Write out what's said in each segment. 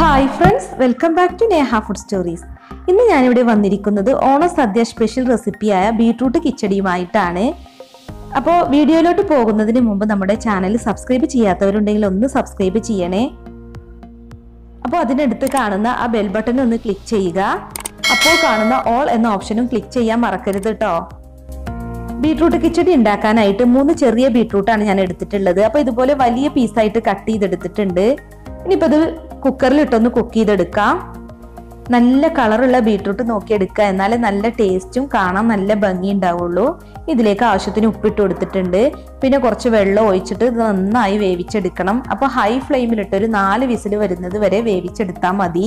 Hi friends, welcome back to Neha food stories. ഇന്ന് ഞാനിവിടെ വന്നിരിക്കുന്നത് ഓണ സദ്യ സ്പെഷ്യൽ റെസിപ്പിയായ ബീട്രൂട്ട് കിച്ചടിയുമായിട്ടാണ്. അപ്പോൾ വീഡിയോയിലോട്ട് പോകുന്നതിന് മുമ്പ് നമ്മുടെ ചാനൽ സബ്സ്ക്രൈബ് ചെയ്യാത്തവരുണ്ടെങ്കിൽ ഒന്ന് സബ്സ്ക്രൈബ് ചെയ്യണേ. അപ്പോൾ അതിനടുത്ത് കാണുന്ന ആ ബെൽ ബട്ടൺ ഒന്ന് ക്ലിക്ക് ചെയ്യുക. അപ്പോൾ കാണുന്ന ഓൾ എന്ന ഓപ്ഷനും ക്ലിക്ക് ചെയ്യാൻ മറക്കരുത് കേട്ടോ. ബീട്രൂട്ട് കിച്ചടി ഉണ്ടാക്കാനായിട്ട് 3 ചെറിയ ബീട്രൂട്ടാണ് ഞാൻ എടുത്തിട്ടുള്ളത്. അപ്പോൾ ഇതുപോലെ വലിയ പീസായിട്ട് കട്ട് ചെയ്തെടുത്തിട്ടുണ്ട്. ഇനിയിപ്പോൾ ഇത് കുക്കറിലിട്ടൊന്ന് കുക്ക് ചെയ്തെടുക്കാം. നല്ല കളറുള്ള ബീട്രൂട്ട് നോക്കിയെടുക്കുക, എന്നാലേ നല്ല ടേസ്റ്റും കാണാൻ നല്ല ഭംഗി ഉണ്ടാവുള്ളൂ. ഇതിലേക്ക് ആവശ്യത്തിന് ഉപ്പിട്ട് കൊടുത്തിട്ടുണ്ട്. പിന്നെ കുറച്ച് വെള്ളം ഒഴിച്ചിട്ട് ഇത് നന്നായി വേവിച്ചെടുക്കണം. അപ്പോൾ ഹൈ ഫ്ലെയിമിലിട്ട് ഒരു 4 വിസിൽ വരുന്നത് വരെ വേവിച്ചെടുത്താൽ മതി.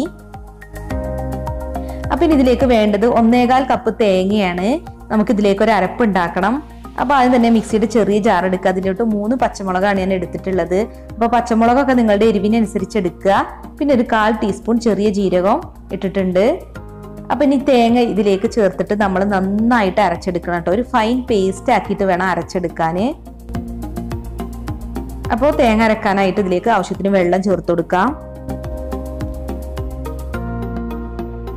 അപ്പം ഇതിലേക്ക് വേണ്ടത് 1.25 കപ്പ് തേങ്ങയാണ്. നമുക്കിതിലേക്ക് ഒരു അരപ്പ് ഉണ്ടാക്കണം. അപ്പോൾ ആദ്യം തന്നെ മിക്സിയുടെ ചെറിയ ജാർ എടുക്കുക. അതിലോട്ട് 3 പച്ചമുളകാണ് ഞാൻ എടുത്തിട്ടുള്ളത്. അപ്പോൾ പച്ചമുളകൊക്കെ നിങ്ങളുടെ എരിവിനനുസരിച്ച് എടുക്കുക. പിന്നെ ഒരു 1/4 ടീസ്പൂൺ ചെറിയ ജീരകം ഇട്ടിട്ടുണ്ട്. അപ്പം ഇനി തേങ്ങ ഇതിലേക്ക് ചേർത്തിട്ട് നമ്മൾ നന്നായിട്ട് അരച്ചെടുക്കണം കേട്ടോ. ഒരു ഫൈൻ പേസ്റ്റ് ആക്കിയിട്ട് വേണം അരച്ചെടുക്കാൻ. അപ്പോൾ തേങ്ങ അരക്കാനായിട്ട് ഇതിലേക്ക് ആവശ്യത്തിന് വെള്ളം ചേർത്ത് കൊടുക്കാം.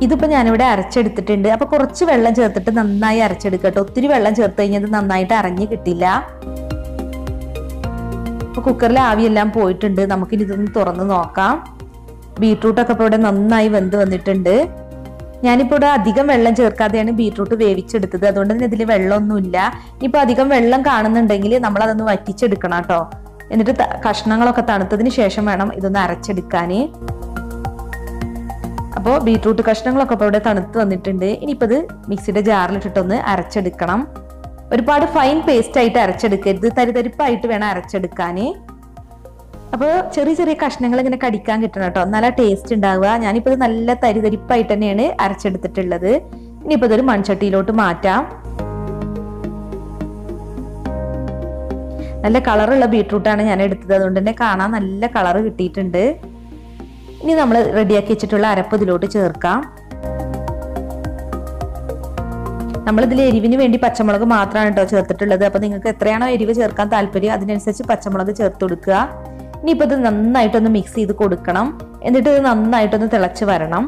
ഇതിപ്പോൾ ഞാനിവിടെ അരച്ചെടുത്തിട്ടുണ്ട്. അപ്പോൾ കുറച്ച് വെള്ളം ചേർത്തിട്ട് നന്നായി അരച്ചെടുക്കട്ടോ. ഒത്തിരി വെള്ളം ചേർത്ത് കഴിഞ്ഞാൽ നന്നായിട്ട് അരഞ്ഞ് കിട്ടില്ല. അപ്പോൾ കുക്കറിൽ ആവിയെല്ലാം പോയിട്ടുണ്ട്. നമുക്കിനി ഇതൊന്ന് തുറന്ന് നോക്കാം. ബീട്രൂട്ടൊക്കെ ഇപ്പോൾ ഇവിടെ നന്നായി വെന്ത് വന്നിട്ടുണ്ട്. ഞാനിപ്പോൾ ഇവിടെ അധികം വെള്ളം ചേർക്കാതെയാണ് ബീട്രൂട്ട് വേവിച്ചെടുത്തത്. അതുകൊണ്ട് തന്നെ ഇതിൽ വെള്ളമൊന്നുമില്ല. ഇനിയിപ്പോൾ അധികം വെള്ളം കാണുന്നുണ്ടെങ്കിൽ നമ്മളതൊന്ന് വറ്റിച്ചെടുക്കണം കേട്ടോ. എന്നിട്ട് കഷ്ണങ്ങളൊക്കെ തണുത്തതിന് ശേഷം വേണം ഇതൊന്ന് അരച്ചെടുക്കാൻ. അപ്പോൾ ബീട്രൂട്ട് കഷ്ണങ്ങളൊക്കെ ഇപ്പോൾ ഇവിടെ തണുത്ത് വന്നിട്ടുണ്ട്. ഇനിയിപ്പോൾ ഇത് മിക്സിയുടെ ജാറിലിട്ടിട്ടൊന്ന് അരച്ചെടുക്കണം. ഒരുപാട് ഫൈൻ പേസ്റ്റ് ആയിട്ട് അരച്ചെടുക്കരുത്, തരിതരിപ്പായിട്ട് വേണം അരച്ചെടുക്കാൻ. അപ്പോൾ ചെറിയ ചെറിയ കഷ്ണങ്ങൾ ഇങ്ങനെ കടിക്കാൻ കിട്ടണം കേട്ടോ, നല്ല ടേസ്റ്റ് ഉണ്ടാവുക. ഞാനിപ്പോൾ ഇത് നല്ല തരിതരിപ്പായിട്ട് തന്നെയാണ് അരച്ചെടുത്തിട്ടുള്ളത്. ഇനിയിപ്പോൾ ഇതൊരു മൺചട്ടിയിലോട്ട് മാറ്റാം. നല്ല കളറുള്ള ബീട്രൂട്ടാണ് ഞാൻ എടുത്തത്, അതുകൊണ്ട് തന്നെ കാണാൻ നല്ല കളറ് കിട്ടിയിട്ടുണ്ട്. ഇനി നമ്മൾ റെഡിയാക്കി വെച്ചിട്ടുള്ള അരപ്പ് ഇതിലോട്ട് ചേർക്കാം. നമ്മളിതിൽ എരിവിന് വേണ്ടി പച്ചമുളക് മാത്രമാണ് കേട്ടോ ചേർത്തിട്ടുള്ളത്. അപ്പോൾ നിങ്ങൾക്ക് എത്രയാണോ എരിവ് ചേർക്കാൻ താല്പര്യം അതിനനുസരിച്ച് പച്ചമുളക് ചേർത്ത് കൊടുക്കുക. ഇനിയിപ്പോൾ ഇത് നന്നായിട്ടൊന്ന് മിക്സ് ചെയ്ത് കൊടുക്കണം. എന്നിട്ട് ഇത് നന്നായിട്ടൊന്ന് തിളച്ച് വരണം.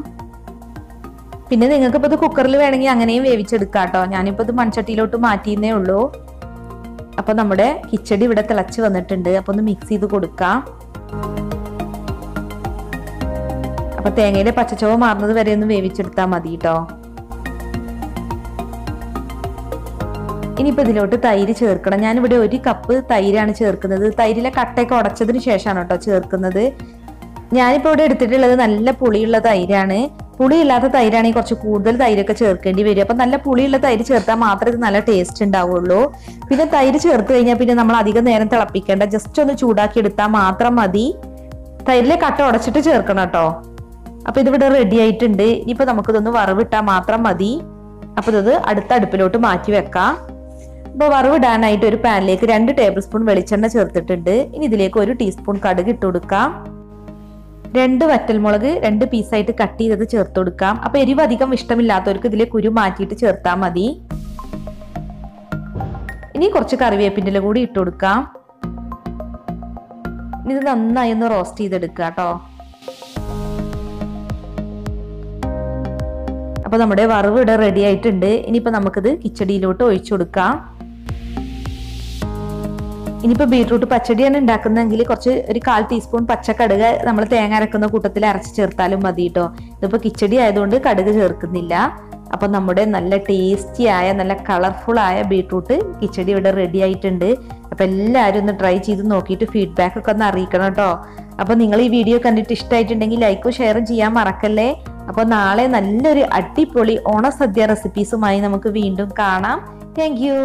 പിന്നെ നിങ്ങൾക്ക് ഇപ്പോൾ ഇത് കുക്കറിൽ വേണമെങ്കിൽ അങ്ങനെയും വേവിച്ചെടുക്കാം കേട്ടോ. ഞാനിപ്പോൾ ഇത് മൺചട്ടിയിലോട്ട് മാറ്റിയെന്നേ ഉള്ളൂ. അപ്പോൾ നമ്മുടെ കിച്ചടി ഇവിടെ തിളച്ച് വന്നിട്ടുണ്ട്. അപ്പോൾ ഒന്ന് മിക്സ് ചെയ്ത് കൊടുക്കാം. അപ്പൊ തേങ്ങയുടെ പച്ചച്ചോവ മാറുന്നത് വരെ ഒന്ന് വേവിച്ചെടുത്താൽ മതി കേട്ടോ. ഇനിയിപ്പോൾ ഇതിലോട്ട് തൈര് ചേർക്കണം. ഞാനിവിടെ 1 കപ്പ് തൈരാണ് ചേർക്കുന്നത്. തൈരിലെ കട്ടയൊക്കെ ഉടച്ചതിന് ശേഷമാണ് കേട്ടോ ചേർക്കുന്നത്. ഞാനിപ്പോൾ ഇവിടെ എടുത്തിട്ടുള്ളത് നല്ല പുളിയുള്ള തൈരാണ്. പുളിയില്ലാത്ത തൈരാണെങ്കിൽ കുറച്ച് കൂടുതൽ തൈരൊക്കെ ചേർക്കേണ്ടി വരും. അപ്പം നല്ല പുളിയുള്ള തൈര് ചേർത്താൽ മാത്രമേ ഇത് നല്ല ടേസ്റ്റ് ഉണ്ടാവുള്ളൂ. പിന്നെ തൈര് ചേർത്ത് കഴിഞ്ഞാൽ പിന്നെ നമ്മൾ അധികം നേരം തിളപ്പിക്കേണ്ട, ജസ്റ്റ് ഒന്ന് ചൂടാക്കി എടുത്താൽ മാത്രം മതി. തൈരിലെ കട്ട ഉടച്ചിട്ട് ചേർക്കണം കേട്ടോ. അപ്പൊ ഇതിവിടെ റെഡി ആയിട്ടുണ്ട്. ഇനിയിപ്പോൾ നമുക്കിതൊന്ന് വറവിട്ടാൽ മാത്രം മതി. അപ്പൊ ഇത് അടുത്ത അടുപ്പിലോട്ട് മാറ്റി വെക്കാം. അപ്പോൾ വറവിടാനായിട്ട് ഒരു പാനിലേക്ക് 2 ടേബിൾ സ്പൂൺ വെളിച്ചെണ്ണ ചേർത്തിട്ടുണ്ട്. ഇനി ഇതിലേക്ക് 1 ടീസ്പൂൺ കടുക് ഇട്ട് കൊടുക്കാം. 2 വറ്റൽമുളക് 2 പീസായിട്ട് കട്ട് ചെയ്തത് ചേർത്ത് കൊടുക്കാം. അപ്പൊ എരിവ് അധികം ഇഷ്ടമില്ലാത്തവർക്ക് ഇതിലെ കുരു മാറ്റിയിട്ട് ചേർത്താൽ മതി. ഇനി കുറച്ച് കറിവേപ്പിൻ്റെ കൂടി ഇട്ട് കൊടുക്കാം. ഇത് നന്നായി ഒന്ന് റോസ്റ്റ് ചെയ്തെടുക്കുക കേട്ടോ. അപ്പോൾ നമ്മുടെ വറവ് ഇവിടെ റെഡി ആയിട്ടുണ്ട്. ഇനിയിപ്പോൾ നമുക്കിത് കിച്ചടിയിലോട്ട് ഒഴിച്ചു കൊടുക്കാം. ഇനിയിപ്പോൾ ബീട്രൂട്ട് പച്ചടിയാണ് ഉണ്ടാക്കുന്നതെങ്കിൽ ഒരു 1/4 ടീസ്പൂൺ പച്ചക്കടുക് നമ്മൾ തേങ്ങ അരക്കുന്ന കൂട്ടത്തിൽ അരച്ച് ചേർത്താലും മതി കേട്ടോ. ഇതിപ്പോൾ കിച്ചടി ആയതുകൊണ്ട് കടുക് ചേർക്കുന്നില്ല. അപ്പോൾ നമ്മുടെ നല്ല ടേസ്റ്റി ആയ നല്ല കളർഫുൾ ആയ ബീട്രൂട്ട് കിച്ചടി ഇവിടെ റെഡി ആയിട്ടുണ്ട്. അപ്പോൾ എല്ലാവരും ഒന്ന് ട്രൈ ചെയ്ത് നോക്കിയിട്ട് ഫീഡ്ബാക്ക് ഒക്കെ ഒന്ന് അറിയിക്കണം കേട്ടോ. അപ്പോൾ നിങ്ങൾ ഈ വീഡിയോ കണ്ടിട്ട് ഇഷ്ടമായിട്ടുണ്ടെങ്കിൽ ലൈക്കും ഷെയറും ചെയ്യാൻ മറക്കല്ലേ. അപ്പോൾ നാളെ നല്ലൊരു അടിപൊളി ഓണസദ്യ റെസിപ്പീസുമായി നമുക്ക് വീണ്ടും കാണാം. Thank you.